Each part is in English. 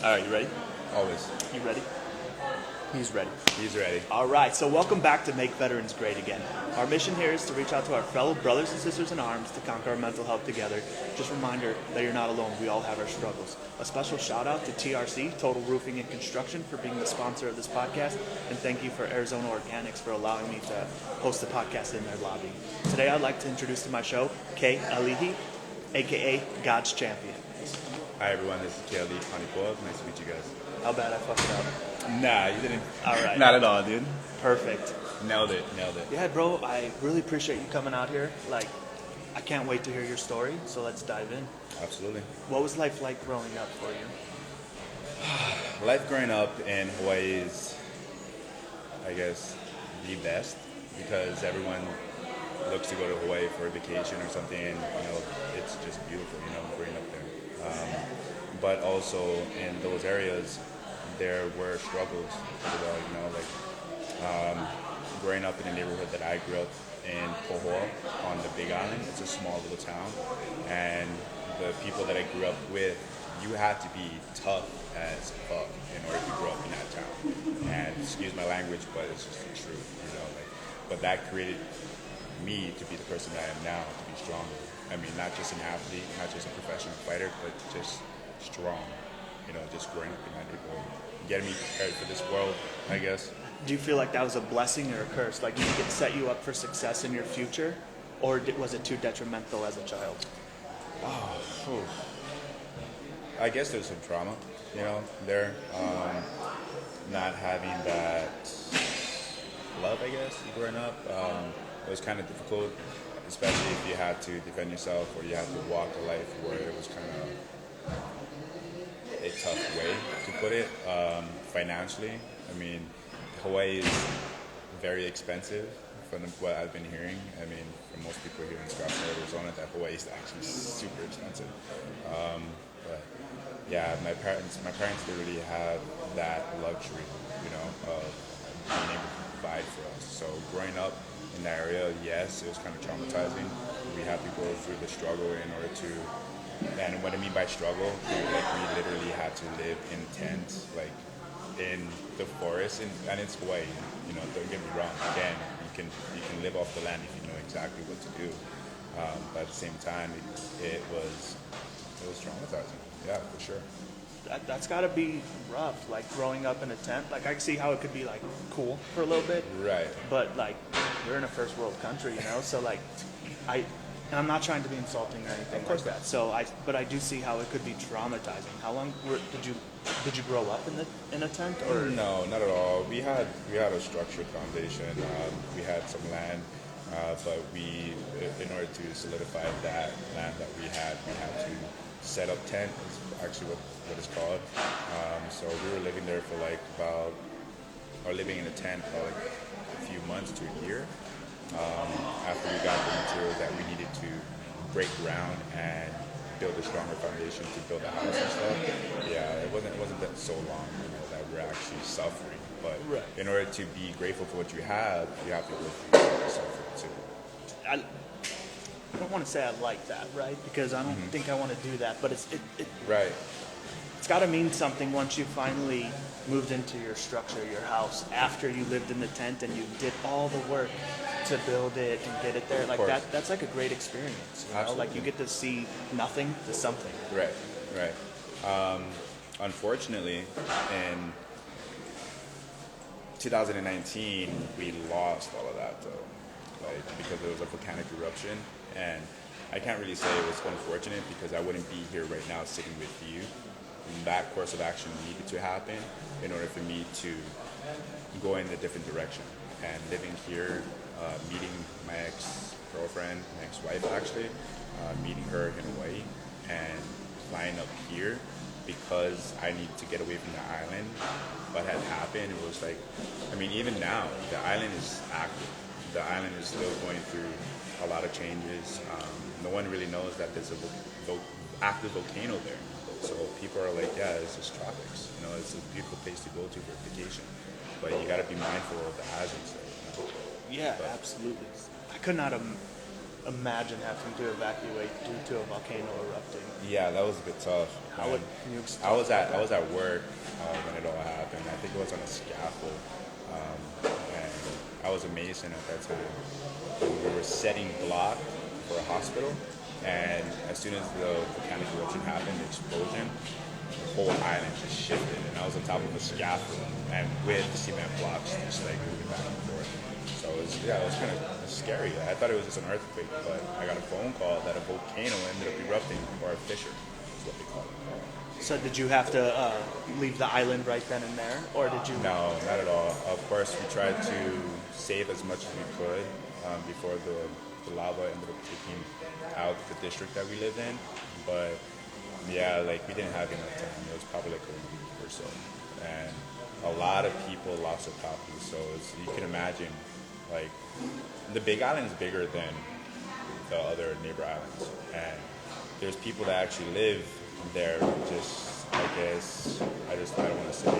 All right, you ready? Always. You ready? He's ready. He's ready. All right, so welcome back to Make Veterans Great Again. Our mission here is to reach out to our fellow brothers and sisters in arms to conquer our mental health together. Just a reminder that you're not alone. We all have our struggles. A special shout out to TRC, Total Roofing and Construction, for being the sponsor of this podcast. And thank you for Arizona Organics for allowing me to host the podcast in their lobby. Today I'd like to introduce to my show, Kealii, a.k.a. God's Champion. Hi everyone, this is Kealii, Kanekoa. Nice to meet you guys. How bad I fucked it up? Nah, you didn't. All right. Not at all, dude. Perfect. Nailed it. Yeah, bro, I really appreciate you coming out here. I can't wait to hear your story, so let's dive in. Absolutely. What was life like growing up for you? Life growing up in Hawaii is, I guess, the best because everyone looks to go to Hawaii for a vacation or something, and it's just beautiful, growing up there. But also in those areas, there were struggles as well, growing up in the neighborhood that I grew up in, Pohoa, on the Big Island. It's a small little town, and the people that I grew up with, you had to be tough as fuck in order to grow up in that town. And excuse my language, but it's just the truth, but that created me to be the person that I am now, to be stronger. I mean, not just an athlete, not just a professional fighter, but just strong, just growing up in that neighborhood. Getting me prepared for this world, I guess. Do you feel like that was a blessing or a curse? Like, did it set you up for success in your future? Or was it too detrimental as a child? I guess there's some trauma, there. Not having that love, I guess, growing up. It was kind of difficult, especially if you had to defend yourself or you had to walk a life where it was kind of a tough way to put it. Financially, I mean, Hawaii is very expensive from what I've been hearing. I mean, from most people here in Scottsdale, Arizona, that Hawaii is actually super expensive. But yeah, my parents didn't really have that luxury, of being able to provide for us. So growing up in that area, yes, it was kind of traumatizing. We had to go through the struggle in order to. And what I mean by struggle, we literally had to live in tents, in the forest, and it's Hawaii. Don't get me wrong. Again, you can live off the land if you know exactly what to do. But at the same time, it was traumatizing. Yeah, for sure. That's got to be rough, growing up in a tent. I can see how it could be cool for a little bit. Right. But we're in a first world country, so and I'm not trying to be insulting or anything like that. So but I do see how it could be traumatizing. How long did you grow up in a tent? Or no, not at all. We had a structured foundation. We had some land, but in order to solidify that land that we had to set up tent. Is actually what it's called. So we were living there for living in a tent for a few months to a year. After we got the materials that we needed to break ground and build a stronger foundation to build a house and stuff. Yeah, it wasn't that so long, that we're actually suffering. But in order to be grateful for what you have to go through some suffering too. I don't want to say I like that, right? Because I don't think I want to do that. But right. It's got to mean something once you finally moved into your structure, your house, after you lived in the tent and you did all the work to build it and get it there. That's a great experience. You get to see nothing to something. Right. Unfortunately, in 2019, we lost all of that though, because there was a volcanic eruption, and I can't really say it was unfortunate because I wouldn't be here right now sitting with you. That course of action needed to happen in order for me to go in a different direction. And living here, meeting my ex-girlfriend, my ex-wife actually, meeting her in Hawaii and flying up here because I need to get away from the island. What had happened, it was even now, the island is active. The island is still going through a lot of changes. No one really knows that there's an active volcano there. So people are yeah, it's just tropics. It's a beautiful place to go to for vacation. But you got to be mindful of the hazards there. Yeah, absolutely. I could not imagine having to evacuate due to a volcano erupting. Yeah, that was a bit tough. How would you I was at work when it all happened. I think it was on a scaffold, and I was a mason at that time. We were setting block for a hospital, and as soon as the volcanic eruption happened, the explosion, the whole island just shifted, and I was on top of a scaffold, and with cement blocks just like moving back and forth. So it was kind of scary. I thought it was just an earthquake, but I got a phone call that a volcano ended up erupting, or a fissure, is what they call it. So did you have to leave the island right then and there, or did you? No, not at all. Of course, we tried to save as much as we could before the lava ended up taking out the district that we lived in. But yeah, like we didn't have enough time. It was probably like a week or so, and a lot of people lost their property. So you can imagine, like the Big Island is bigger than the other neighbor islands, and there's people that actually live there. Just I guess I don't want to say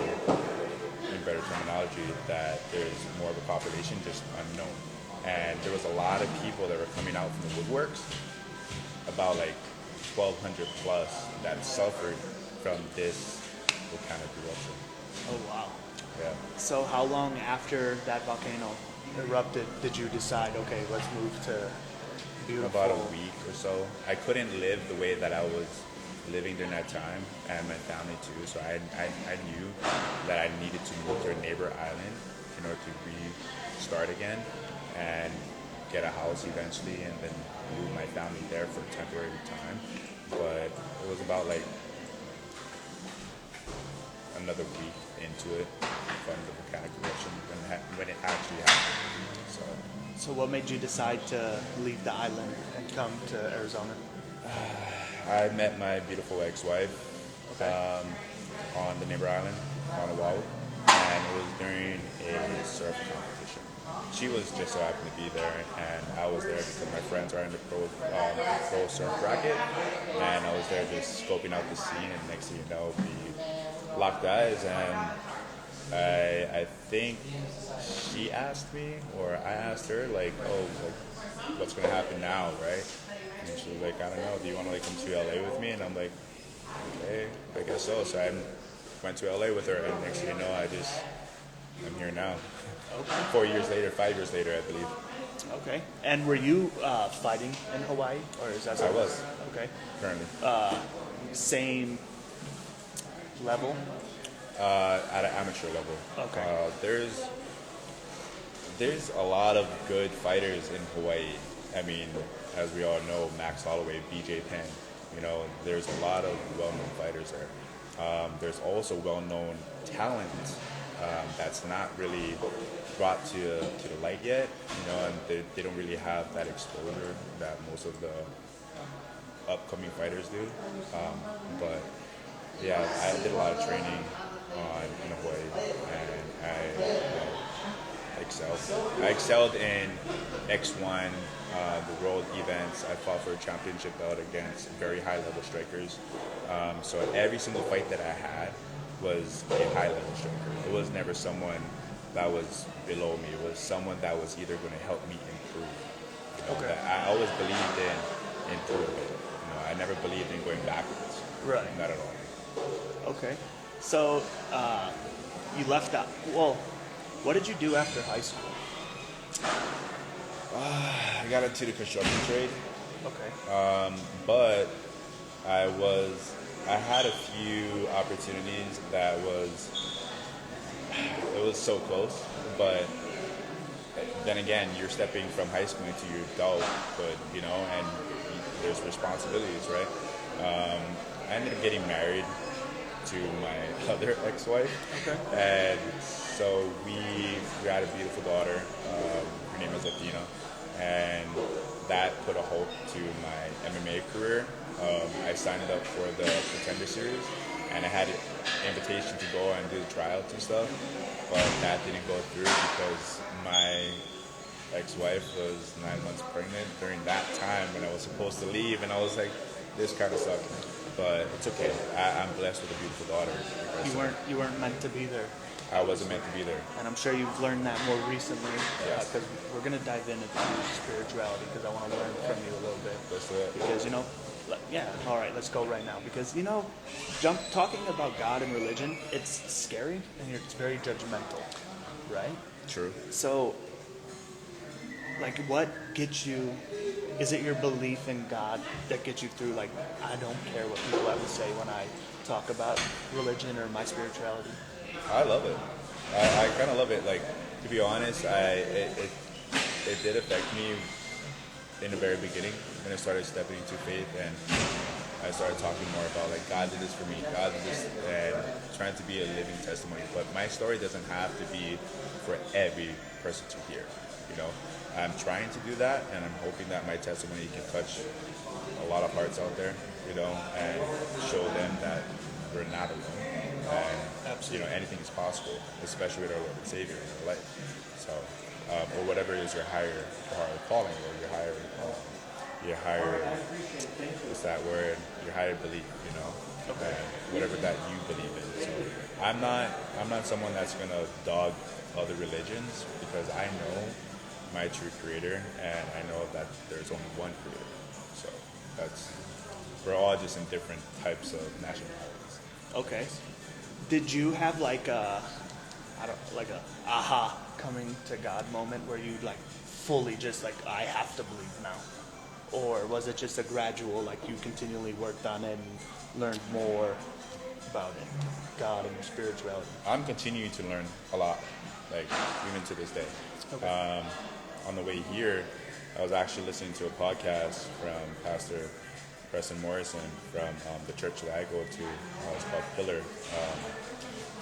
in better terminology that there's more of a population just unknown, and there was a lot of people that were coming out from the woodworks, about like 1,200 plus that suffered from this volcanic eruption. Oh wow. Yeah. So how long after that volcano erupted did you decide, okay, let's move to beautiful? About a week or so. I couldn't live the way that I was living during that time, and my family too. So I knew that I needed to move to a neighbor island in order to restart again and get a house eventually, and then move my family there for a temporary time. But it was about like another week into it from the volcanic eruption when it actually happened. So what made you decide to leave the island and come to Arizona? I met my beautiful ex-wife Okay. on the neighbor island on Oahu, and it was during a surf competition. She was just so happened to be there, and I was there because my friends are in the pro surf bracket, and I was there just scoping out the scene, and next thing you know, we locked eyes, and I think she asked me, or I asked her, like, oh, like, what's going to happen now, right? And she was like, I don't know, do you want to like come to LA with me? And I'm like, okay, I guess so. So I went to LA with her, and next thing you know, I'm here now. Okay. 4 years later, 5 years later, I believe. Okay. And were you fighting in Hawaii, or is that? I was. Okay. Currently. Same level. At an amateur level. Okay. There's a lot of good fighters in Hawaii. I mean, as we all know, Max Holloway, BJ Penn, there's a lot of well-known fighters there. There's also well-known talent that's not really brought to the light yet, and they don't really have that exposure that most of the upcoming fighters do. But yeah, I did a lot of training in Hawaii, and I excelled. I excelled in X1, the world events. I fought for a championship belt against very high-level strikers. So every single fight that I had was a high-level striker. It was never someone that was below me. It was someone that was either going to help me improve. Okay. I always believed in improvement. I never believed in going backwards. Right. Not at all. Okay. So you left that. Well, what did you do after high school? I got into the construction trade. Okay. But I had a few opportunities it was so close, but then again, you're stepping from high school into your adulthood, and there's responsibilities, right? I ended up getting married to my other ex-wife. Okay. And so we had a beautiful daughter. Her name is Athena, and that put a halt to my MMA career. I signed up for the Contender Series, and I had an invitation to go and do the tryouts and stuff, but that didn't go through because my ex-wife was 9 months pregnant during that time when I was supposed to leave, and I was like, this kind of sucked. But it's okay. I'm blessed with a beautiful daughter. You weren't meant to be there. I wasn't meant to be there. And I'm sure you've learned that more recently, Yes. because we're going to dive into spirituality, because I want to learn from you a little bit. Let's do it. Because, all right, let's go right now. Because, talking about God and religion, it's scary and it's very judgmental, right? True. So, what gets you, is it your belief in God that gets you through, I don't care what people have to say when I talk about religion or my spirituality? I love it. I kind of love it. To be honest, it did affect me in the very beginning when I started stepping into faith, and I started talking more about God did this for me, God did this, and trying to be a living testimony. But my story doesn't have to be for every person to hear. I'm trying to do that, and I'm hoping that my testimony can touch a lot of hearts out there, and show them that we're not alone. And Absolutely. Anything is possible, especially with our Lord and Savior in our life. So, or whatever is your higher calling, or your higher what's that word? Your higher belief, Okay. whatever that you believe in. So, I'm not someone that's gonna dog other religions, because I know my true creator, and I know that there's only one creator. So we're all just in different types of nationalities. Okay. Did you have a aha coming to God moment where you fully just I have to believe now? Or was it just a gradual, you continually worked on it and learned more about it, God and spirituality? I'm continuing to learn a lot, even to this day. Okay. On the way here, I was actually listening to a podcast from Pastor Preston Morrison from the church that I go to. It's called Pillar.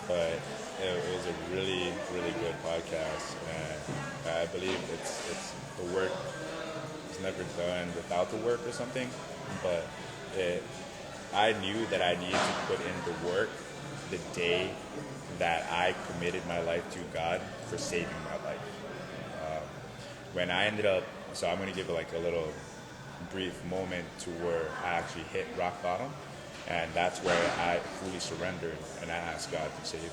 But it was a really, really good podcast, and I believe it's the work is never done without the work or something. But I knew that I needed to put in the work the day that I committed my life to God for saving my life. When I ended up, so I'm going to give it a little brief moment to where I actually hit rock bottom, and that's where I fully surrendered and I asked God to save me,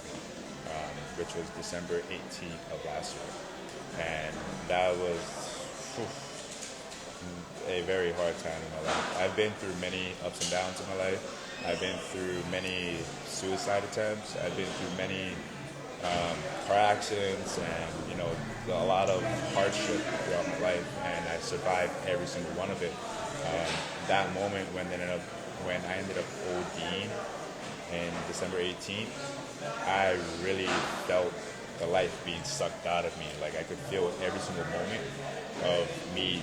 which was December 18th of last year. And that was a very hard time in my life. I've been through many ups and downs in my life. I've been through many suicide attempts. I've been through many car accidents, and a lot of hardship throughout my life, and I survived every single one of it. That moment when I ended up ODing in December 18th, I really felt the life being sucked out of me. I could feel every single moment of me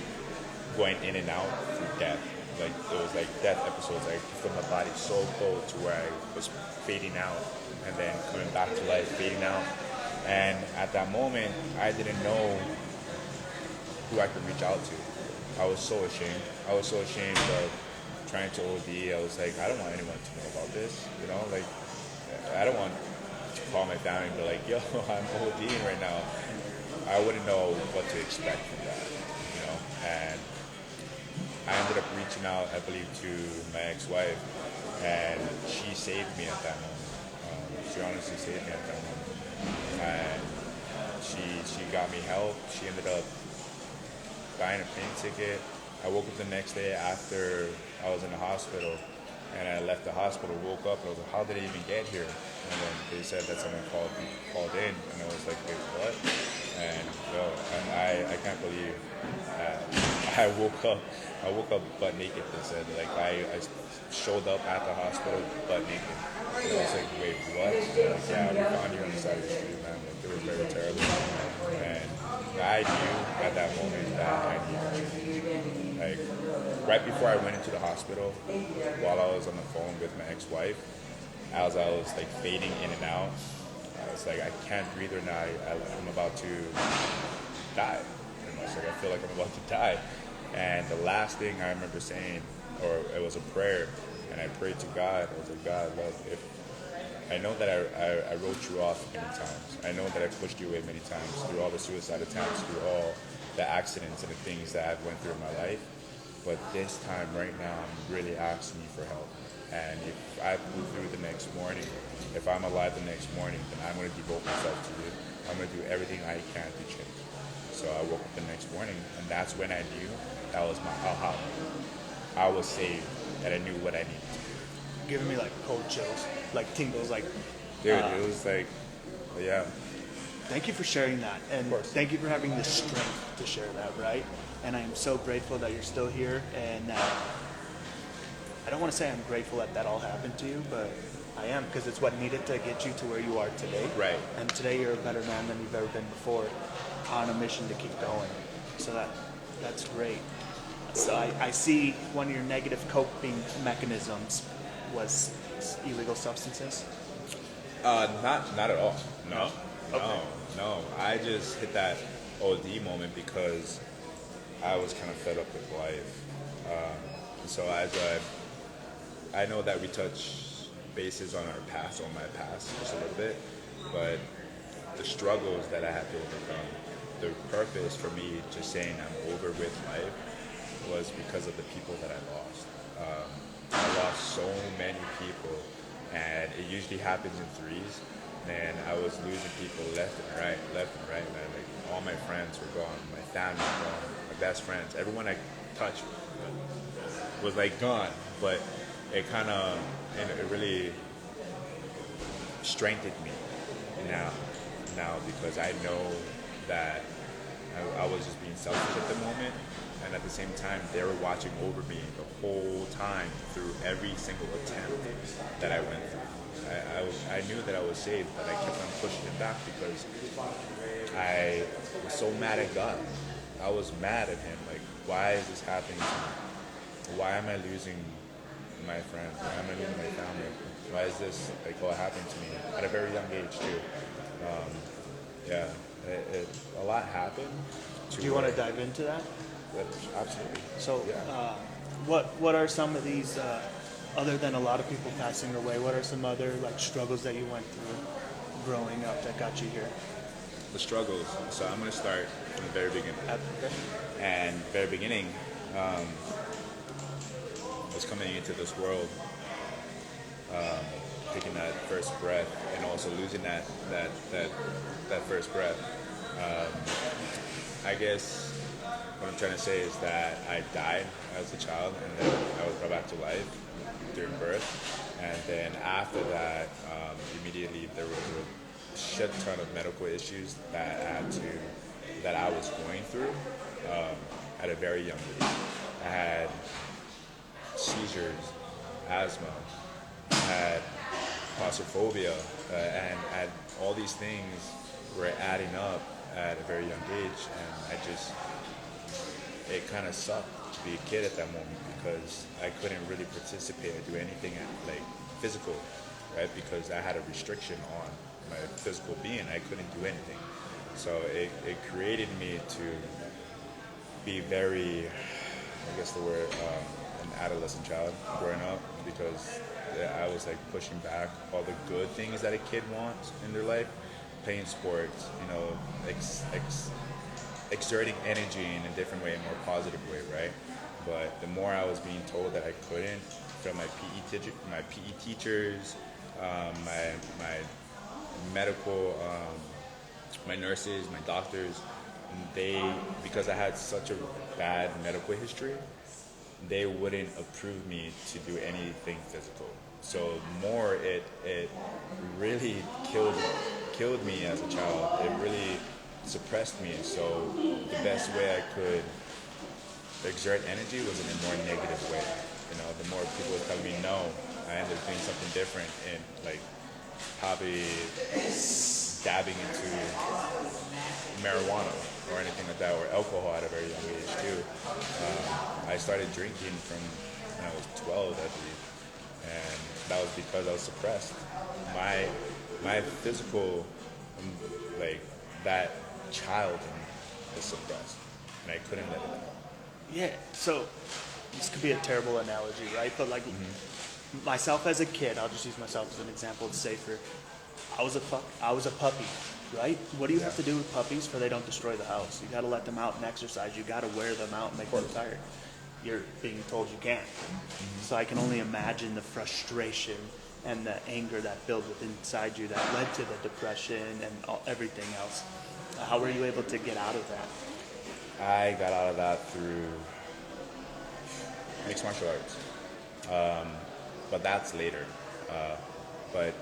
going in and out through death. It was death episodes. I could feel my body so cold to where I was fading out and then coming back to life, fading out. And at that moment, I didn't know who I could reach out to. I was so ashamed. I was so ashamed of trying to OD. I was I don't want anyone to know about this. I don't want to call my family and be yo, I'm ODing right now. I wouldn't know what to expect from that, And I ended up reaching out, I believe, to my ex-wife, and she saved me at that moment. She honestly saved me at that moment. And she got me help. She ended up buying a plane ticket. I woke up the next day after I was in the hospital, and I left the hospital, woke up, and I was like, how did I even get here? And then they said that someone called in, and I was like, wait, what? And I can't believe I woke up butt naked. They said, I showed up at the hospital butt naked. And I was like, wait, what? Yeah, we found you on the side of the street, man. It was very terrible. And I knew at that moment that I needed change. Right before I went into the hospital, while I was on the phone with my ex-wife, as I was fading in and out, I was I can't breathe right now. I'm about to die. Pretty much. I feel like I'm about to die. And the last thing I remember saying, or it was a prayer, and I prayed to God. I was like, God, look, if I know that I wrote you off many times. I know that I pushed you away many times through all the suicide attempts, through all the accidents and the things that I've went through in my life. But this time, right now, I'm really asking you for help. And if I pull through the next morning, if I'm alive the next morning, then I'm going to devote myself to it. I'm going to do everything I can to change. So I woke up the next morning, and that's when I knew that was my aha. I was saved, and I knew what I needed to do. Giving me like cold chills, like tingles, like. Dude, it was like, yeah. Thank you for sharing that, and thank you for having the strength to share that, right? And I am so grateful that you're still here, and I don't want to say I'm grateful that that all happened to you, but I am, because it's what needed to get you to where you are today. Right. And today you're a better man than you've ever been before, on a mission to keep going. So that's great. So I see one of your negative coping mechanisms was illegal substances. Not at all. No. Okay. No. I just hit that OD moment because I was kind of fed up with life. So as I know that we touch bases on our past, on my past, just a little bit, but the struggles that I had to overcome, the purpose for me just saying I'm over with life was because of the people that I lost. I lost so many people, and it usually happens in threes. And I was losing people left and right, man. Like all my friends were gone, my family gone, my best friends, everyone I touched was like gone. But it kind of, it really strengthened me now because I know that I was just being selfish at the moment, and at the same time they were watching over me the whole time through every single attempt that I went through. I knew that I was saved, but I kept on pushing it back because I was so mad at God. I was mad at him, like, why is this happening to me? Why am I losing my friends? Why am I losing my family? Why is this like all happening to me at a very young age too? A lot happened. Do you want to dive into that? Absolutely. So, yeah. what are some of these, other than a lot of people passing away, what are some other like struggles that you went through growing up that got you here? The struggles. So I'm going to start from the very beginning. Okay. And very beginning, I was coming into this world, taking that first breath, and also losing that first breath. I guess what I'm trying to say is that I died as a child, and then I was brought back to life during birth. And then after that, immediately there was a shit ton of medical issues that I was going through at a very young age. I had seizures, asthma, I had claustrophobia, and all these things were adding up at a very young age, and it kind of sucked to be a kid at that moment because I couldn't really participate or do anything like physical, right? Because I had a restriction on my physical being. I couldn't do anything. So it created me to be very, I guess the word, an adolescent child growing up, because I was like pushing back all the good things that a kid wants in their life, playing sports, exerting energy in a different way, a more positive way, right? But the more I was being told that I couldn't, from my PE teachers, my medical, my nurses, my doctors, because I had such a bad medical history, they wouldn't approve me to do anything physical. So more, it really killed me as a child. It really suppressed me. So the best way I could exert energy was in a more negative way. The more people would tell me no, I ended up doing something different, and like probably dabbing into marijuana or anything like that, or alcohol at a very young age too. I started drinking from when I was 12, I believe, and that was because I was suppressed. My physical, like that child was suppressed, and I couldn't let it out. Yeah. So this could be a terrible analogy, right? But like myself as a kid, I'll just use myself as an example. It's safer. I was a puppy, right? What do you have to do with puppies for they don't destroy the house? You got to let them out and exercise. You got to wear them out and make them tired. you're being told you can't. So I can only imagine the frustration and the anger that built within inside you that led to the depression and everything else. How were you able to get out of that? I got out of that through mixed martial arts, but that's later. But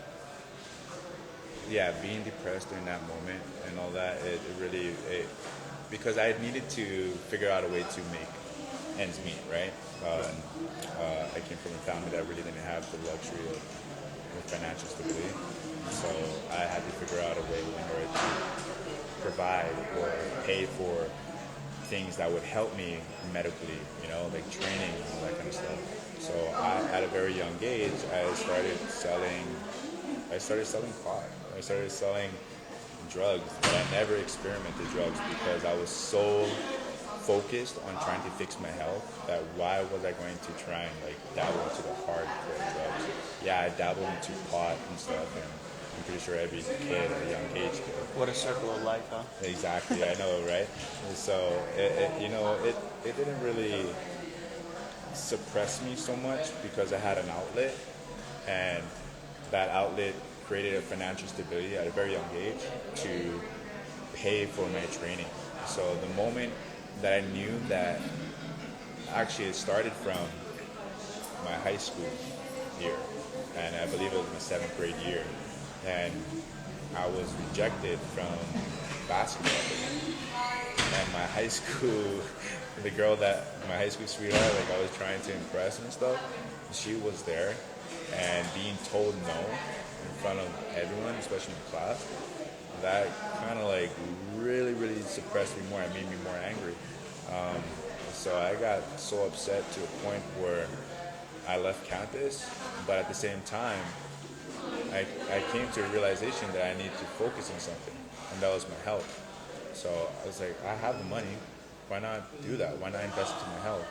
yeah, being depressed during that moment and all that, it really, because I needed to figure out a way to make ends meet, right? I came from a family that really didn't have the luxury of financial stability, so I had to figure out a way in order to provide or pay for things that would help me medically, like training and all that kind of stuff. So at a very young age, I started selling pot. I started selling drugs, but I never experimented drugs because I was so focused on trying to fix my health that why was I going to try and like dabble into the hardcore drugs? Yeah, I dabbled into pot and stuff, and I'm pretty sure every kid at a young age did. What a circle of life, huh? Exactly, I know, right? So it didn't really suppress me so much because I had an outlet, and that outlet created a financial stability at a very young age to pay for my training. So the moment that I knew that, actually it started from my high school year, and I believe it was my 7th grade year, and I was rejected from basketball. And my high school, my high school sweetheart, like I was trying to impress and stuff, she was there, and being told no in front of everyone, especially in class, that kind of like really, really suppressed me more and made me more angry. So I got so upset to a point where I left campus, but at the same time, I came to a realization that I need to focus on something, and that was my health. So I was like, I have the money, why not do that? Why not invest into my health?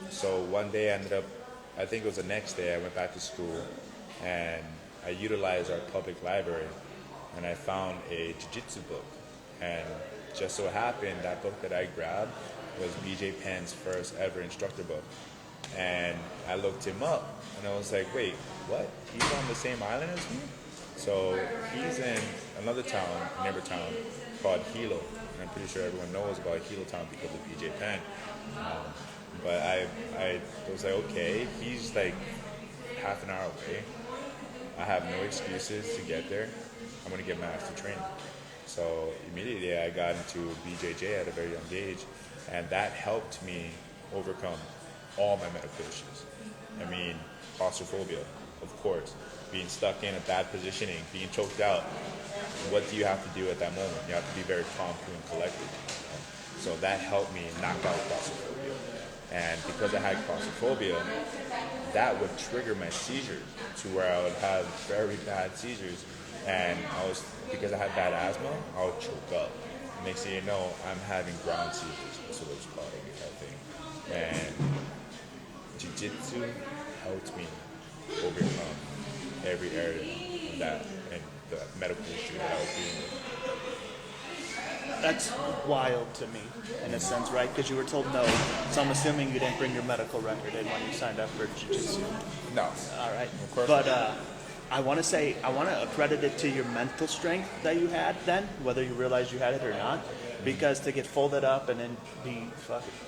So one day I think it was the next day, I went back to school, and I utilized our public library, and I found a jiu-jitsu book. And just so happened, that book that I grabbed was BJ Penn's first ever instructor book. And I looked him up, and I was like, wait, what? He's on the same island as me? So he's in another town, neighbor town, called Kealii. And I'm pretty sure everyone knows about Kealii town because of BJ Penn. But I was like, okay, he's like half an hour away. I have no excuses to get there. I'm going to get my ass to training. So immediately I got into BJJ at a very young age, and that helped me overcome all my medical issues. I mean, claustrophobia, of course, being stuck in a bad positioning, being choked out. What do you have to do at that moment? You have to be very calm, cool, and collected. So that helped me knock out claustrophobia. And because I had claustrophobia, that would trigger my seizures to where I would have very bad seizures. And because I had bad asthma, I would choke up. Next thing you know, I'm having ground seizures. That's what it's called, I think. And jiu-jitsu helped me overcome every area of that and the medical issue that I was dealing with. That's wild to me, in a sense, right? Because you were told no. So I'm assuming you didn't bring your medical record in when you signed up for jiu-jitsu. No. All right. Of course. But I want to accredit it to your mental strength that you had then, whether you realized you had it or not. Because to get folded up and then be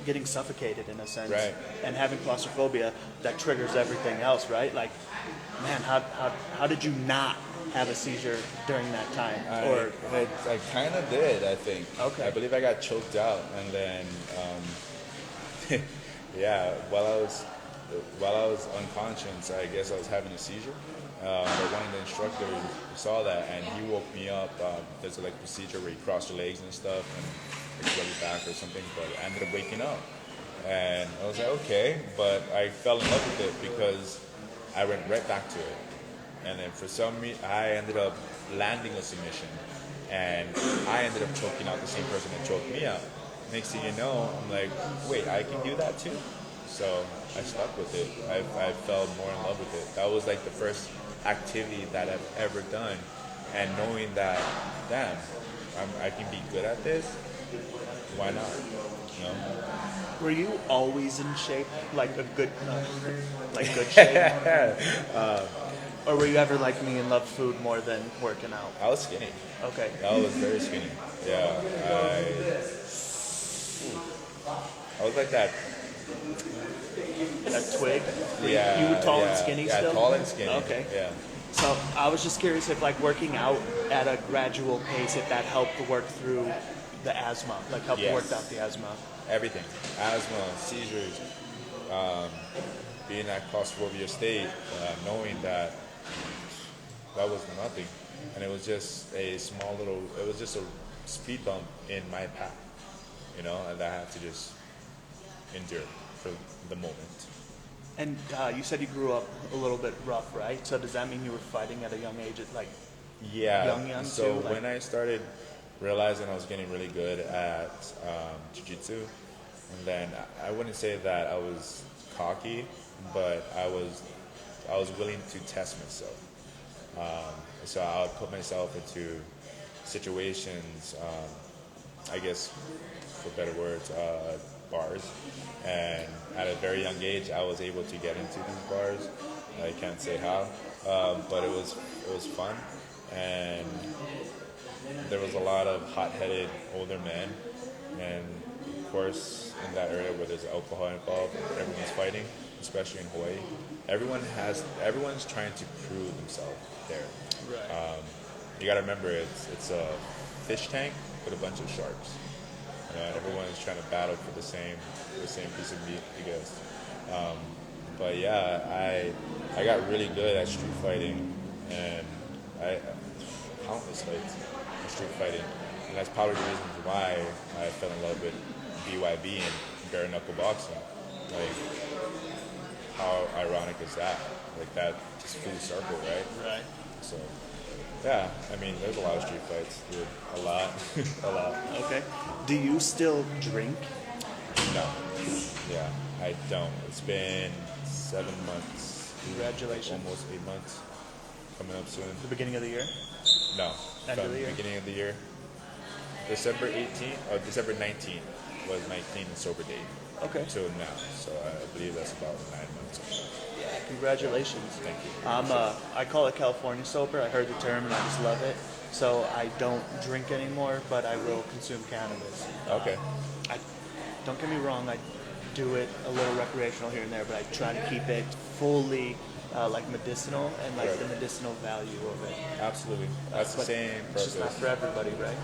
getting suffocated in a sense, right, and having claustrophobia, that triggers everything else, right? Like, man, how did you not have a seizure during that time? I kind of did, I think. Okay. I believe I got choked out, and then yeah, while I was unconscious, I guess I was having a seizure. But one of the instructors saw that, and he woke me up. There's a procedure where you cross your legs and stuff and rub your back or something, but I ended up waking up. And I was like, okay, but I fell in love with it because I went right back to it. And then for some reason, I ended up landing a submission, and I ended up choking out the same person that choked me out. Next thing you know, I'm like, wait, I can do that too? So I stuck with it. I fell more in love with it. That was like the first activity that I've ever done, and knowing that, damn, I can be good at this, why not? You know. Were you always in shape, like a good, good shape, or were you ever like me and loved food more than working out? I was skinny. Okay. I was very skinny. Yeah, I was like that. That twig. Yeah, You were tall yeah, and skinny yeah, still. tall and skinny. Okay. Yeah. So I was just curious if like working out at a gradual pace, if that helped to work through the asthma, like helped Yes. work out the asthma. Everything. Asthma, seizures, being that claustrophobia state, knowing that was nothing. And it was just a small little, it was just a speed bump in my path, and I had to just endure for the moment. And you said you grew up a little bit rough, right? So does that mean you were fighting at a young age, at like Yeah. young So too? Like, when I started realizing I was getting really good at jiu-jitsu, and then I wouldn't say that I was cocky, but I was willing to test myself. So I would put myself into situations, I guess, for better words, bars. And at a very young age, I was able to get into these bars. I can't say how, but it was fun, and there was a lot of hot-headed older men, and of course, in that area where there's alcohol involved, everyone's fighting, especially in Hawaii. Everyone's trying to prove themselves there. right. You got to remember, it's a fish tank with a bunch of sharks. Everyone's trying to battle for the same piece of meat, I guess. But yeah, I got really good at street fighting, and I countless fights in street fighting, and that's probably the reason why I fell in love with BYB and Bareknuckle boxing. Like, how ironic is that? Like, that just full circle, right? Right. So, yeah, I mean, there's a lot of street fights, dude. A lot. A lot. Okay. Do you still drink? No. Yeah, I don't. It's been 7 months. Congratulations. Almost 8 months. Coming up soon. The beginning of the year? No. End of the year? Beginning of the year. December 19th was my clean and sober date. Okay. Till now. So I believe that's about 9 months. Yeah, congratulations. Thank you. I call it California sober. I heard the term and I just love it. So I don't drink anymore, but I will consume cannabis. Okay. Don't get me wrong, I do it a little recreational here and there, but I try to keep it fully like medicinal and like Right. the medicinal value of it. Absolutely. That's the But same it's just not purpose. for everybody, right?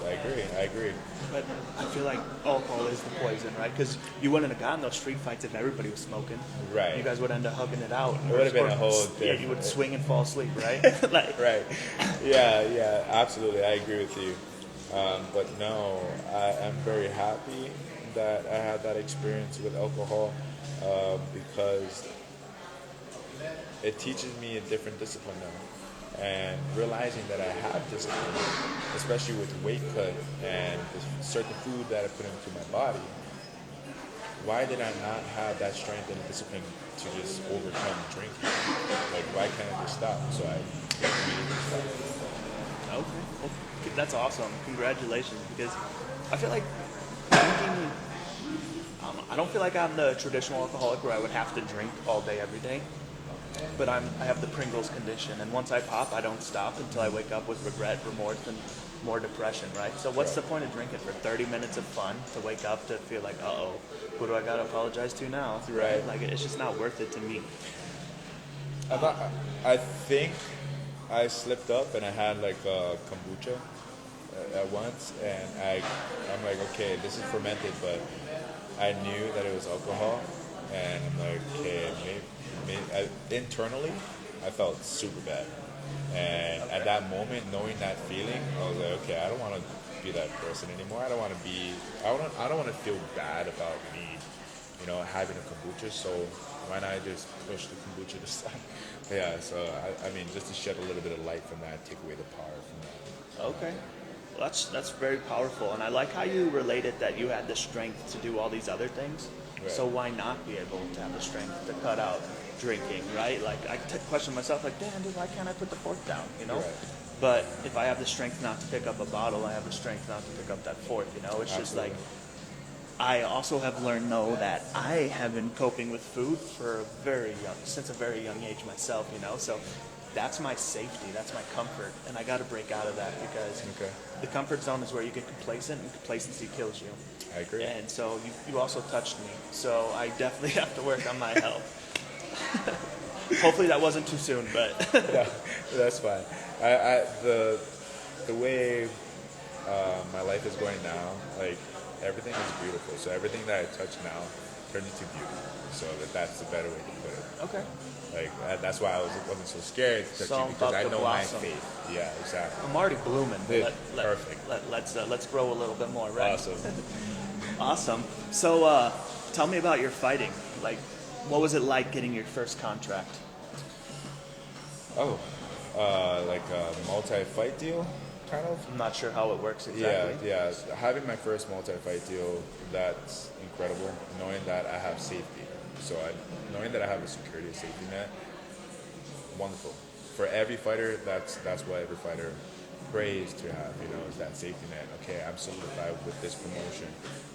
I agree. But I feel like alcohol is the poison, right? Because you wouldn't have gotten those street fights if everybody was smoking. Right. You guys would end up hugging it out. It would have been a whole Yeah, you different- would swing and fall asleep, right? like, Right. Yeah, absolutely. I agree with you. But no, I'm very happy that I had that experience with alcohol because it teaches me a different discipline now. And realizing that I have discipline, especially with weight cut and the certain food that I put into my body, why did I not have that strength and discipline to just overcome drinking? Like, why can't I just stop? So I immediately stopped. Okay. Well, that's awesome. Congratulations. Because I feel like drinking, I don't feel like I'm the traditional alcoholic where I would have to drink all day, every day. But I have the Pringles condition. And once I pop, I don't stop until I wake up with regret, remorse, and more depression, right? So what's the point of drinking for 30 minutes of fun to wake up to feel like, uh-oh, who do I got to apologize to now? Right. Like, it's just not worth it to me. I think I slipped up and I had like a kombucha at once, and I'm like, okay, this is fermented, but I knew that it was alcohol, and I'm like, okay, maybe internally, I felt super bad, and at that moment, knowing that feeling, I was like, okay, I don't want to be that person anymore. I don't want to feel bad about me, having a kombucha. So why not just push the kombucha to side? Yeah, so I mean, just to shed a little bit of light from that, take away the power from that. Okay. Well, that's very powerful. And I like how you related that you had the strength to do all these other things. Right. So why not be able to have the strength to cut out drinking, right? Like, I question myself, like, damn, dude, why can't I put the fork down, Right. But if I have the strength not to pick up a bottle, I have the strength not to pick up that fork, It's just like, Absolutely. I also have learned, though, that I have been coping with food since a very young age myself, so that's my safety, that's my comfort, and I got to break out of that because the comfort zone is where you get complacent, and complacency kills you. I agree. And so you also touched me, so I definitely have to work on my health. Hopefully that wasn't too soon, but No, that's fine. The way my life is going now, like everything is beautiful. So everything that I touch now turned into beauty. So that's the better way to put it. okay. Like that's why I wasn't so scared to touch So you because I about to know blossom. my faith. Yeah, exactly. I'm already blooming. Dude, perfect. Let's grow a little bit more, right? Awesome. Awesome. So tell me about your fighting. Like, what was it like getting your first contract? Oh, like a multi-fight deal, kind of. I'm not sure how it works exactly. Yeah. Having my first multi-fight deal, that's incredible. Knowing that I have safety, knowing that I have a security safety net, wonderful. For every fighter, that's what every fighter prays to have. Is that safety net. Okay, I'm solidified with this promotion.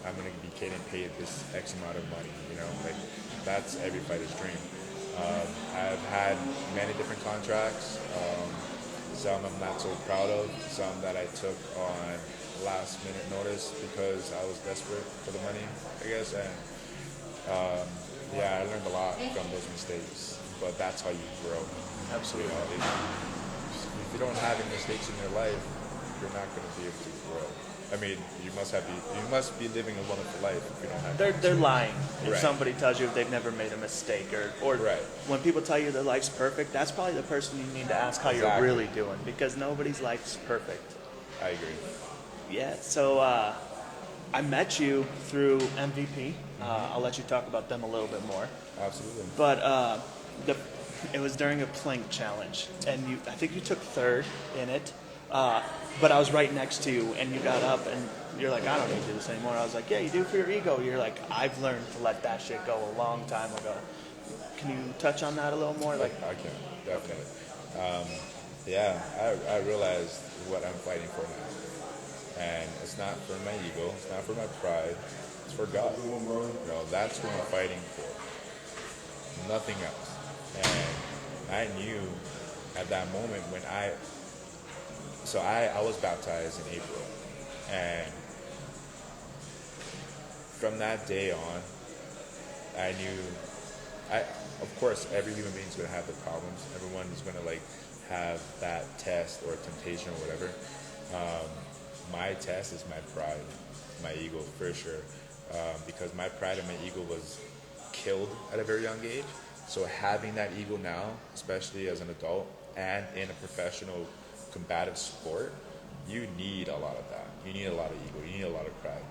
I'm gonna be getting paid this X amount of money. Like that's every fighter's dream. I've had many different contracts. Some I'm not so proud of. Some that I took on last minute notice because I was desperate for the money, I guess. And I learned a lot from those mistakes. But that's how you grow. Absolutely. If you don't have any mistakes in your life, you're not going to be able to grow. I mean, you must be living a wonderful life if you don't have. They're lying if Right. somebody tells you if they've never made a mistake or Right. when people tell you their life's perfect, that's probably the person you need to ask how you're Exactly. really doing because nobody's life's perfect. I agree. Yeah. So I met you through MVP. I'll let you talk about them a little bit more. Absolutely. But it was during a plank challenge, and I think you took third in it. But I was right next to you, and you got up, and you're like, I don't need to do this anymore. I was like, yeah, you do for your ego. You're like, I've learned to let that shit go a long time ago. Can you touch on that a little more? Like, I can, definitely. I realized what I'm fighting for now. And it's not for my ego, it's not for my pride, it's for God. That's who I'm fighting for. Nothing else. And I knew at that moment when I was baptized in April. And from that day on, I knew, of course, every human being is going to have the problems. Everyone is going to have that test or temptation or whatever. My test is my pride, my ego for sure, because my pride and my ego was killed at a very young age. So having that ego now, especially as an adult and in a professional combative sport, you need a lot of that. You need a lot of ego. You need a lot of pride.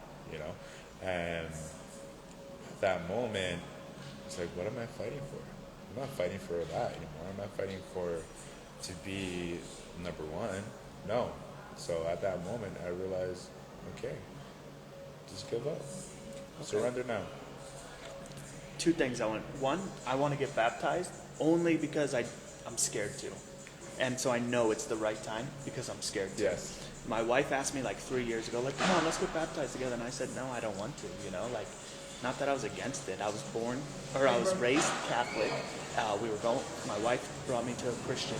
And at that moment, it's like, what am I fighting for? I'm not fighting for that anymore. I'm not fighting to be number one. No. So at that moment, I realized, okay, just give up. Okay. Surrender now. two things I want. One, I want to get baptized only because I'm scared to. And so I know it's the right time because I'm scared to. Yes. My wife asked me 3 years ago, come on, let's get baptized together. And I said, no, I don't want to, not that I was against it. I was raised Catholic. My wife brought me to a Christian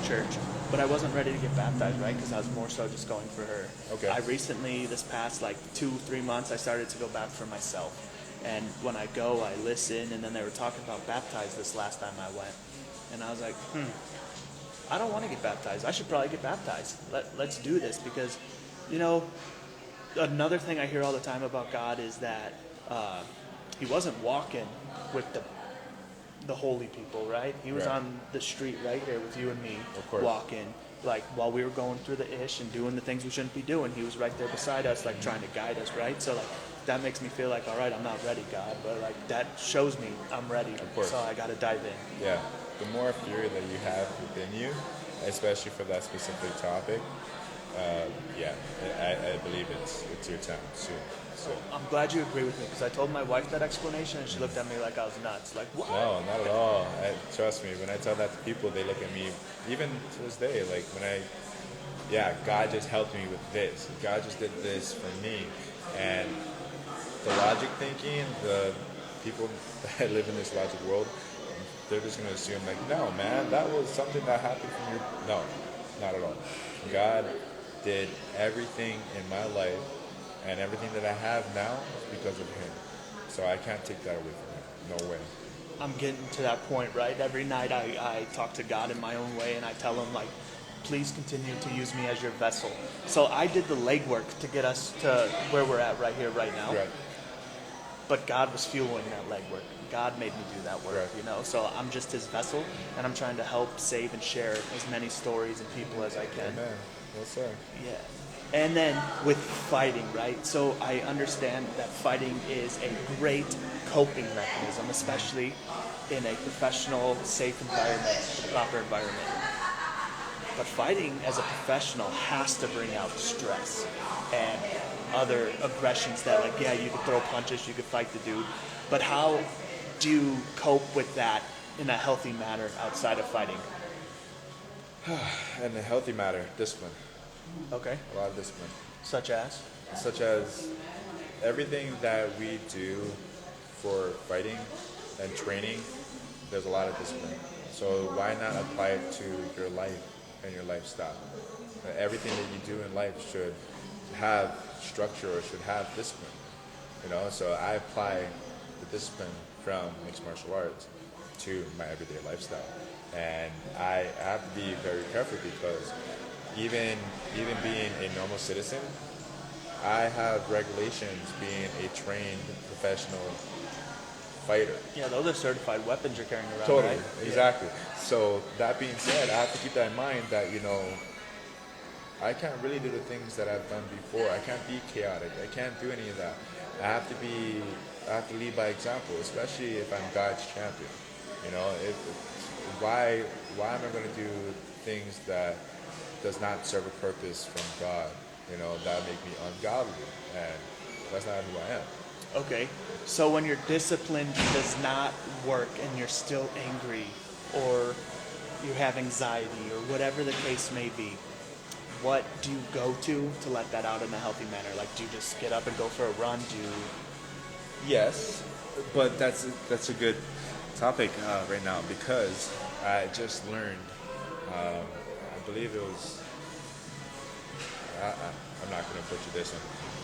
church, but I wasn't ready to get baptized, right? Because I was more so just going for her. Okay. I recently, this past 2-3 months, I started to go back for myself. And when I go, I listen, and then they were talking about baptized this last time I went. And I was like, I don't want to get baptized. I should probably get baptized. Let's do this because, another thing I hear all the time about God is that he wasn't walking with the holy people, right? He was Right. on the street right here with you and me, Of course. walking. While we were going through the ish and doing the things we shouldn't be doing, he was right there beside us, trying to guide us, right? So, that makes me feel all right, I'm not ready, God, but that shows me I'm ready. Of course. So I got to dive in. Yeah. The more fury that you have within you, especially for that specific topic, I believe it's your time soon. So. I'm glad you agree with me because I told my wife that explanation and she looked at me like I was nuts. What? No, not at all. Trust me, when I tell that to people, they look at me, even to this day, God just helped me with this. God just did this for me. And the logic thinking, the people that live in this logic world, they're just going to assume like, no, man, that was something that happened from your... No, not at all. God did everything in my life, and everything that I have now is because of him. So I can't take that away from him. No way. I'm getting to that point, right? Every night I talk to God in my own way, and I tell him, like, please continue to use me as your vessel. So I did the legwork to get us to where we're at right here, right now. Right. But God was fueling that legwork. God made me do that work, Right. you know? So I'm just his vessel, and I'm trying to help save and share as many stories and people as I can. Amen. Yes, sir. Yeah. And then with fighting, right? So I understand that fighting is a great coping mechanism, especially in a professional, safe environment, proper environment. But fighting as a professional has to bring out stress and other aggressions that, like, yeah, you could throw punches, you could fight the dude, but how do you cope with that in a healthy manner outside of fighting? In a healthy manner, discipline. Okay. A lot of discipline. Such as? Such as everything that we do for fighting and training, there's a lot of discipline. So why not apply it to your life and your lifestyle? Everything that you do in life should have structure or should have discipline. You know, so I apply the discipline from mixed martial arts to my everyday lifestyle. And I have to be very careful because even being a normal citizen, I have regulations being a trained professional fighter. Yeah, those are certified weapons you're carrying around, Totally, right? exactly. So that being said, I have to keep that in mind that, you know, I can't really do the things that I've done before. I can't be chaotic. I can't do any of that. I have to lead by example, especially if I'm God's champion. You know, why am I going to do things that does not serve a purpose from God? You know, that make me ungodly, and that's not who I am. Okay, so when your discipline does not work and you're still angry or you have anxiety or whatever the case may be, what do you go to let that out in a healthy manner? Like, do you just get up and go for a run? Do you... Yes, but that's a good topic right now because I just learned, I believe it was, I'm not going to butcher this one,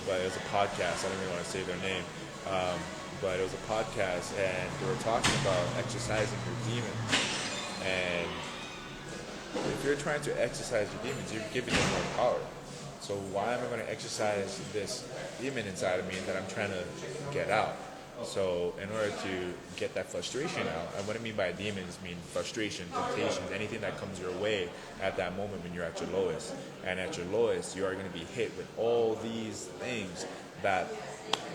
but it was a podcast. I don't really want to say their name, but it was a podcast, and they were talking about exercising your demons. And if you're trying to exercise your demons, you're giving them more power. So why am I going to exercise this demon inside of me that I'm trying to get out? So in order to get that frustration out, and what I mean by demons mean frustration, temptations, anything that comes your way at that moment when you're at your lowest. And at your lowest, you are going to be hit with all these things that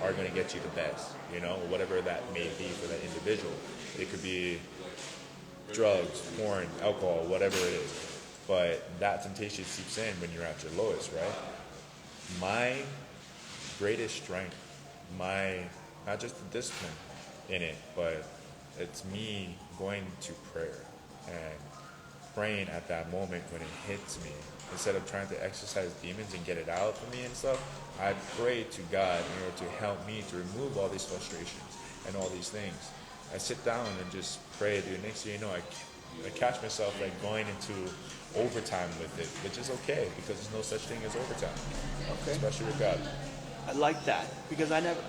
are going to get you the best, you know, whatever that may be for that individual. It could be drugs, porn, alcohol, whatever it is. But that temptation seeps in when you're at your lowest, right? My greatest strength, not just the discipline in it, but it's me going to prayer and praying at that moment when it hits me. Instead of trying to exercise demons and get it out from me and stuff, I pray to God in order to help me to remove all these frustrations and all these things. I sit down and just pray, dude. Next thing you know, I catch myself like going into overtime with it, which is okay because there's no such thing as overtime, Okay. especially with God. I like that because I never...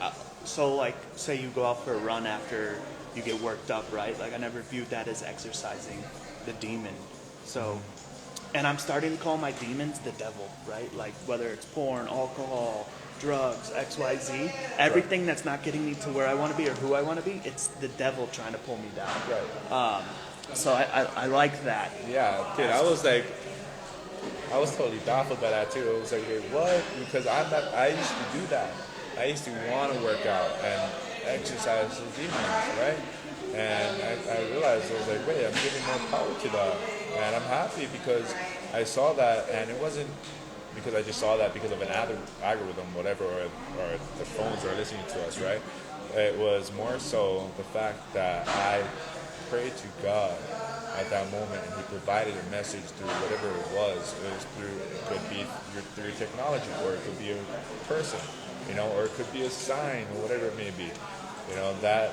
so, like, say you go out for a run after you get worked up, right? Like, I never viewed that as exercising the demon. So, and I'm starting to call my demons the devil, right? Like, whether it's porn, alcohol, drugs, XYZ, everything that's not getting me to where I want to be or who I want to be, it's the devil trying to pull me down. Right. So I like that. Yeah, dude, I was totally baffled by that too. It was like, wait, what? Because I used to do that. I used to want to work out and exercise the demons, right? And I realized, I was like, wait, I'm giving more power to that. And I'm happy because I saw that, and it wasn't because I just saw that because of an algorithm, whatever, or the phones are listening to us, right? It was more so the fact that I prayed to God at that moment, and He provided a message through whatever it was. It could be through technology, or it could be a person. you know, or it could be a sign or whatever it may be. You know, that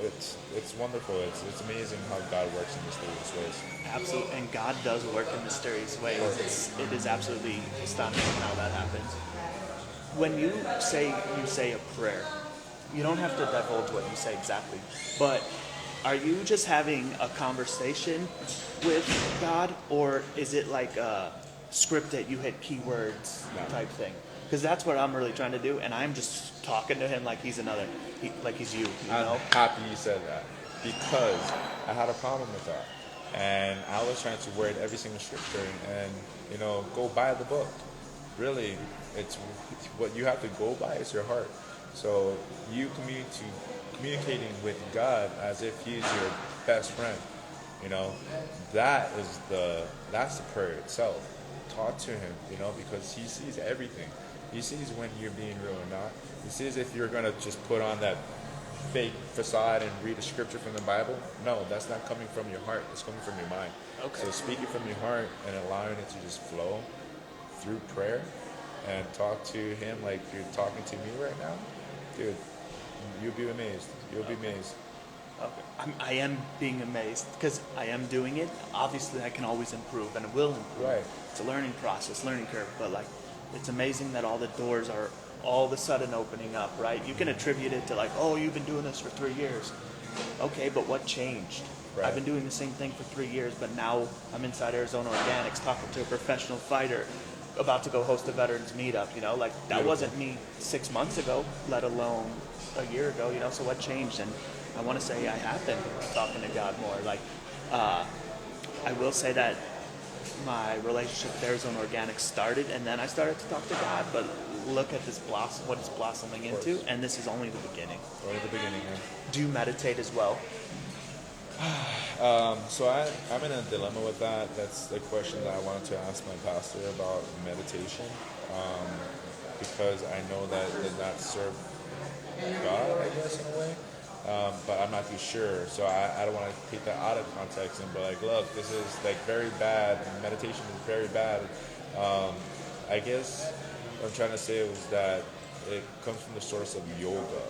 it's wonderful. It's amazing how God works in mysterious ways. Absolutely, and God does work in mysterious ways. It is absolutely astonishing how that happens. When you say a prayer, you don't have to divulge what you say exactly, but are you just having a conversation with God, or is it like a scripted, you hit keywords type thing? Because that's what I'm really trying to do, and I'm just talking to him like he's like he's you know? I'm happy you said that because I had a problem with that. And I was trying to word every single scripture and, you know, go by the book. Really, it's what you have to go by is your heart. So you communicating with God as if He's your best friend, you know, that's the prayer itself. Talk to Him, you know, because He sees everything. He sees when you're being real or not. He sees if you're gonna just put on that fake facade and read a scripture from the Bible. No, that's not coming from your heart. It's coming from your mind. Okay. So speaking from your heart and allowing it to just flow through prayer and talk to Him like you're talking to me right now, dude, you'll be amazed. You'll be amazed. Okay. I am being amazed because I am doing it. Obviously, I can always improve, and it will improve. Right. It's a learning process, learning curve. But like, it's amazing that all the doors are all of a sudden opening up. Right? You can attribute it to like, oh, you've been doing this for 3 years. Okay, but what changed? Right. I've been doing the same thing for 3 years, but now I'm inside Arizona Organics talking to a professional fighter, about to go host a veterans meetup. You know, like that Beautiful. wasn't me 6 months ago, let alone a year ago. You know, so what changed? And I want to say I have been talking to God more. Like, I will say that my relationship with Arizona Organics started, and then I started to talk to God. But look at this blossom, what it's blossoming into, and this is only the beginning. Right at the beginning, man. Do you meditate as well? So I'm in a dilemma with that. That's the question that I wanted to ask my pastor about meditation, because I know that it does not serve God, I guess, in a way. But I'm not too sure. So I don't want to take that out of context and be like, look, this is like very bad. Meditation is very bad. I guess what I'm trying to say was that it comes from the source of yoga,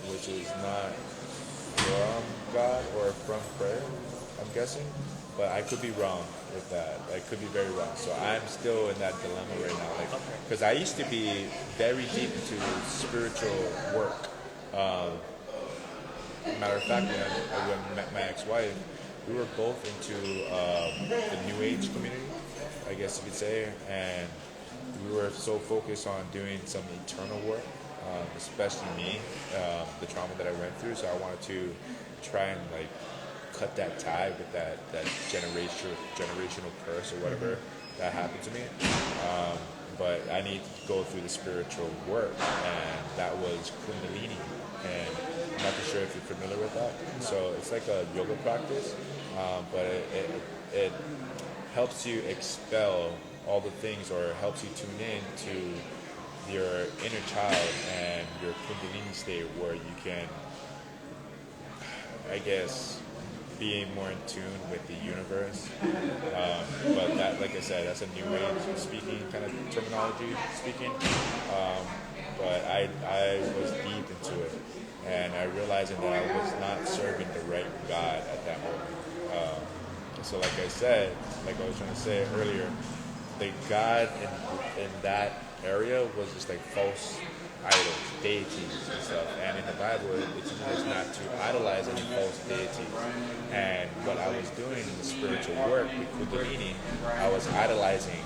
which is not from God or from prayer, I'm guessing. But I could be wrong with that. I could be very wrong. So I'm still in that dilemma right now. Like, because I used to be very deep into spiritual work. Matter of fact, when I met my ex-wife, we were both into the New Age community, I guess you could say, and we were so focused on doing some eternal work, especially me, the trauma that I went through. So I wanted to try and like cut that tie with that generational curse or whatever that happened to me. But I need to go through the spiritual work, and that was Kundalini. And I'm not too sure if you're familiar with that. So it's like a yoga practice, but it helps you expel all the things, or helps you tune in to your inner child and your Kundalini state, where you can, I guess, be more in tune with the universe. But that, like I said, that's a new age speaking kind of terminology speaking. But I was deep into it, and I realized that I was not serving the right God at that moment. So like I said, like I was trying to say earlier, the God in that area was just like false idols, deities and stuff. And in the Bible, it teaches us not to idolize any false deities. And what I was doing in the spiritual work with Kundalini, I was idolizing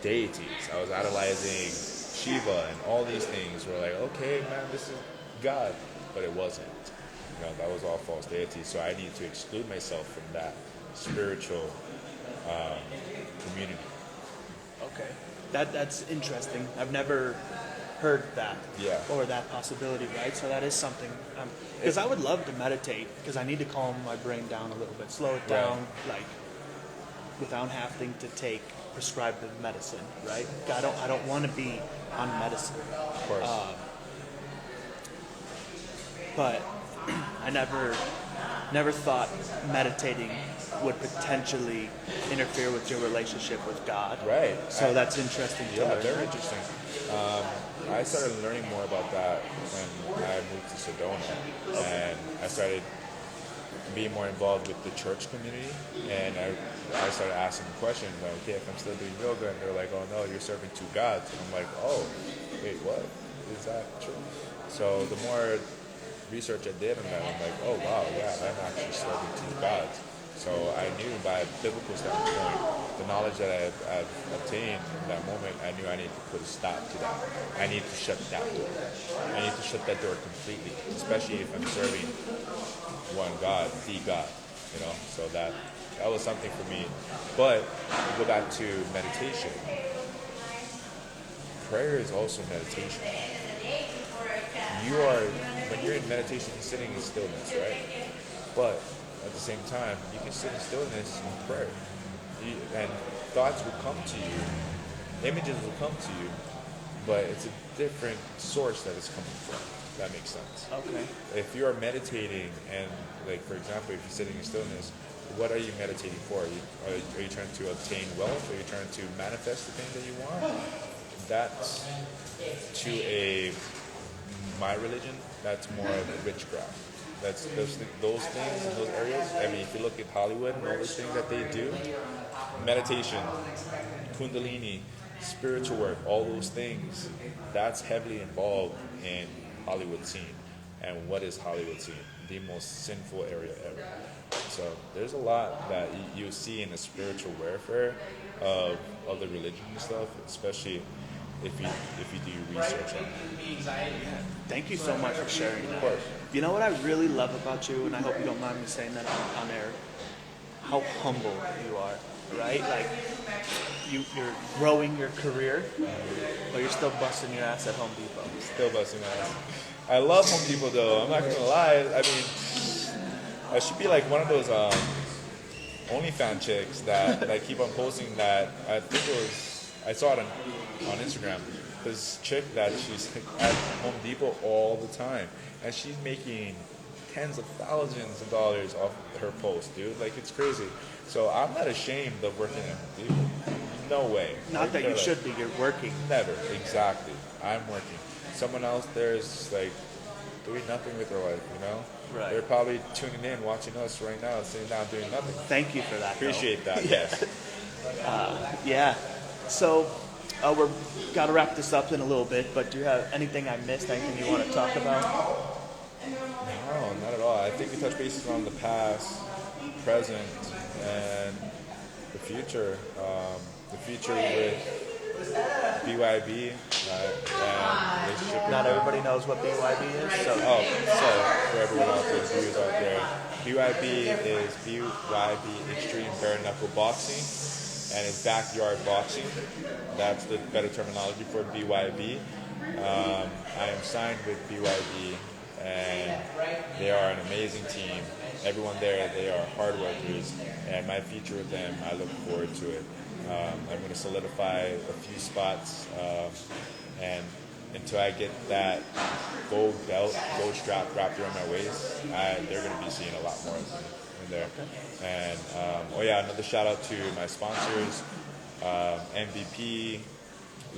deities. I was idolizing Shiva and all these things. Were like, okay, man, this is God, but it wasn't. You know, that was all false deities. So I needed to exclude myself from that spiritual community. Okay, that's interesting. I've never heard that, or that possibility, right? So that is something. Because I would love to meditate, because I need to calm my brain down a little bit, slow it down, like without having to take prescribed medicine, right? I don't want to be on medicine. Of course. But I never thought meditating would potentially interfere with your relationship with God. Right. So that's interesting to learn. Very interesting. I started learning more about that when I moved to Sedona, and I started being more involved with the church community, and I started asking questions like, okay, if I'm still doing yoga, and they're like, oh no, you're serving two gods. And I'm like, oh, wait, what? Is that true? So the more research I did on that, I'm like, oh wow, yeah, I'm actually serving two gods. So I knew by a biblical standpoint, the knowledge that I've obtained in that moment, I knew I needed to put a stop to that. I need to shut that door. I need to shut that door completely, especially if I'm serving one God, the God, you know. So that was something for me. But to go back to meditation, prayer is also meditation. When you're in meditation, you're sitting in stillness, right? But at the same time, you can sit in stillness in prayer. And thoughts will come to you, images will come to you, but it's a different source that it's coming from. If that makes sense. Okay. If you are meditating, and like for example, if you're sitting in stillness, what are you meditating for? Are you trying to obtain wealth? Are you trying to manifest the thing that you want? That's to my religion, that's more of a witchcraft. That's those things in those areas. I mean, if you look at Hollywood and all those things that they do, meditation, kundalini, spiritual work, all those things, that's heavily involved in Hollywood scene. And what is Hollywood scene? The most sinful area ever. So there's a lot that you see in the spiritual warfare of the religion and stuff, especially if you do research on it. Thank you so much for sharing that. Of course. You know what I really love about you, and I hope you don't mind me saying that on air, how humble you are, right? Like, you're growing your career, but you're still busting your ass at Home Depot. Still busting my ass. I love Home Depot though, I'm not gonna lie. I mean, I should be like one of those OnlyFans chicks that keep on posting that. I saw it on Instagram. This chick that she's at Home Depot all the time, and she's making tens of thousands of dollars off her post, dude. Like, it's crazy. So I'm not ashamed of working at Home Depot. No way. Not that you should be. You're working. Never. Exactly. I'm working. Someone else there is like doing nothing with their life, you know? Right. They're probably tuning in, watching us right now, sitting down doing nothing. Thank you for that. Appreciate though. that. Yes. Yeah. So we're got to wrap this up in a little bit, but do you have anything I missed? Anything you want to talk about? No, not at all. I think we touched bases on the past, present, and the future. The future with BYB and relationship. Not everybody knows what BYB is, so So for everyone out there, viewers out there, BYB is BYB Extreme Bareknuckle Boxing, and it's backyard boxing. That's the better terminology for BYB. I am signed with BYB, and they are an amazing team. Everyone there, they are hard workers, and my future with them, I look forward to it. I'm going to solidify a few spots, and until I get that gold belt, gold strap wrapped around my waist, they're going to be seeing a lot more of me in there. And another shout out to my sponsors, MVP,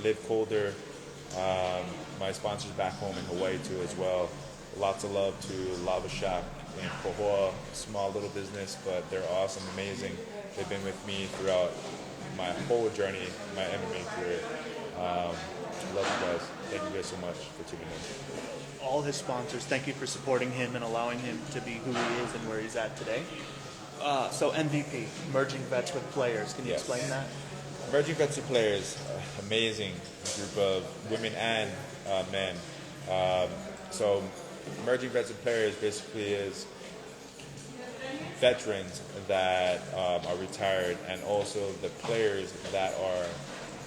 Live Colder, my sponsors back home in Hawaii too as well. Lots of love to Lava Shack in Kanekoa, small little business, but they're awesome, amazing. They've been with me throughout my whole journey, my MMA career. Love you guys. Thank you guys so much for tuning in. all his sponsors, thank you for supporting him and allowing him to be who he is and where he's at today. So MVP, merging vets with players. Can you explain that? Merging vets with players, amazing group of women and men. So merging vets with players basically is veterans that are retired, and also the players that are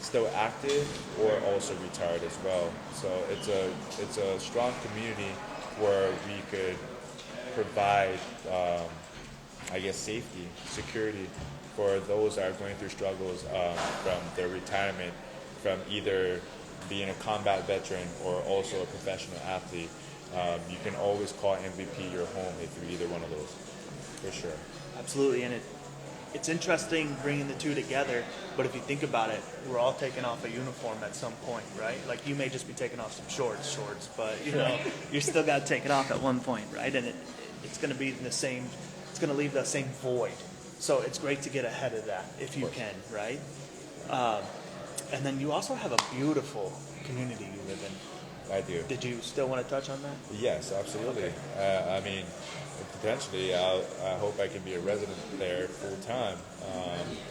still active or also retired as well. So it's a strong community where we could provide, safety, security for those that are going through struggles from their retirement, from either being a combat veteran or also a professional athlete. You can always call MVP your home if you're either one of those, for sure. Absolutely, and it's interesting bringing the two together, but if you think about it, we're all taking off a uniform at some point, right? Like you may just be taking off some shorts, but you know, you still got to take it off at one point, right? And it's going to be the same, it's going to leave the same void. So it's great to get ahead of that if you can, right? And then you also have a beautiful community you live in. I do. Did you still want to touch on that? Yes, absolutely. Okay. I mean, potentially, I hope I can be a resident there full time,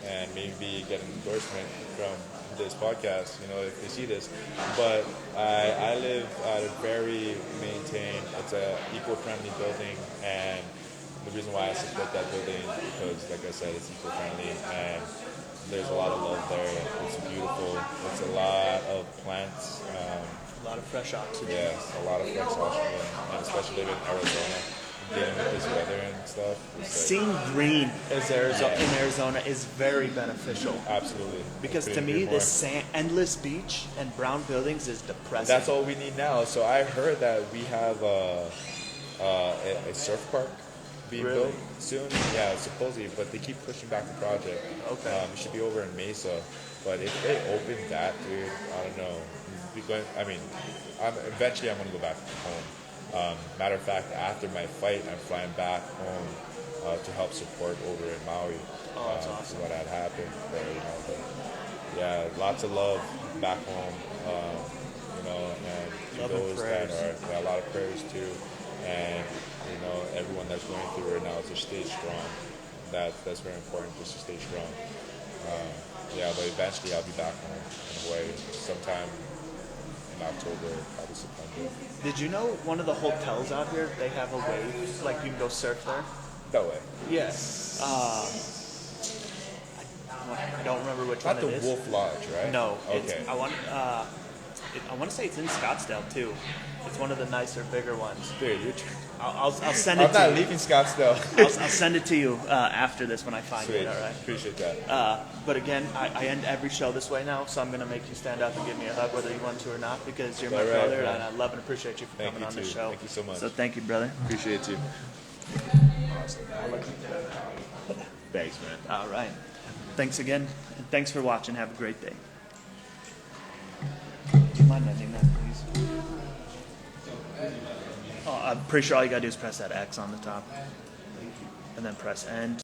and maybe get an endorsement from this podcast, you know, if they see this. But I live at a very maintained, it's a eco-friendly building, and the reason why I support that building is because, like I said, it's eco-friendly, and there's a lot of love there. It's beautiful. It's a lot of plants. A lot of fresh oxygen. Yes, a lot of fresh oxygen, and especially living in Arizona, dealing with this weather and stuff. Seeing green in Arizona is very beneficial. Absolutely. Because to me, this endless beach and brown buildings is depressing. That's all we need now. So I heard that we have a surf park being built soon. Yeah, supposedly, but they keep pushing back the project. Okay. It should be over in Mesa. But if they open that, dude, I don't know. Eventually I'm going to go back home. Matter of fact, after my fight, I'm flying back home to help support over in Maui. Oh, that's awesome. What had happened there, you know. But yeah, lots of love back home, you know, and to those that are, a lot of prayers too. And, you know, everyone that's going through it now, to stay strong. That's very important, just to stay strong. Yeah, but eventually I'll be back home in Hawaii sometime in October, probably September. Did you know one of the hotels out here, they have a wave, like you can go surf there? No way. Yes. I don't remember which one it is. Not the Wolf Lodge, right? No. Okay. I want to say it's in Scottsdale too. It's one of the nicer, bigger ones. Dude, I'll send it to you. I'm not leaving Scottsdale. I'll send it to you after this when I find Sweet. it, all right? Appreciate that. But again, I end every show this way now, so I'm going to make you stand up and give me a hug whether you want to or not, because you're my brother, and I love and appreciate you for coming on the show. Thank you so much. So thank you, brother. Appreciate you. Thanks, man. All right. Thanks again, and thanks for watching. Have a great day. Do you mind ending that, please? Oh, I'm pretty sure all you got to do is press that X on the top, and then press end.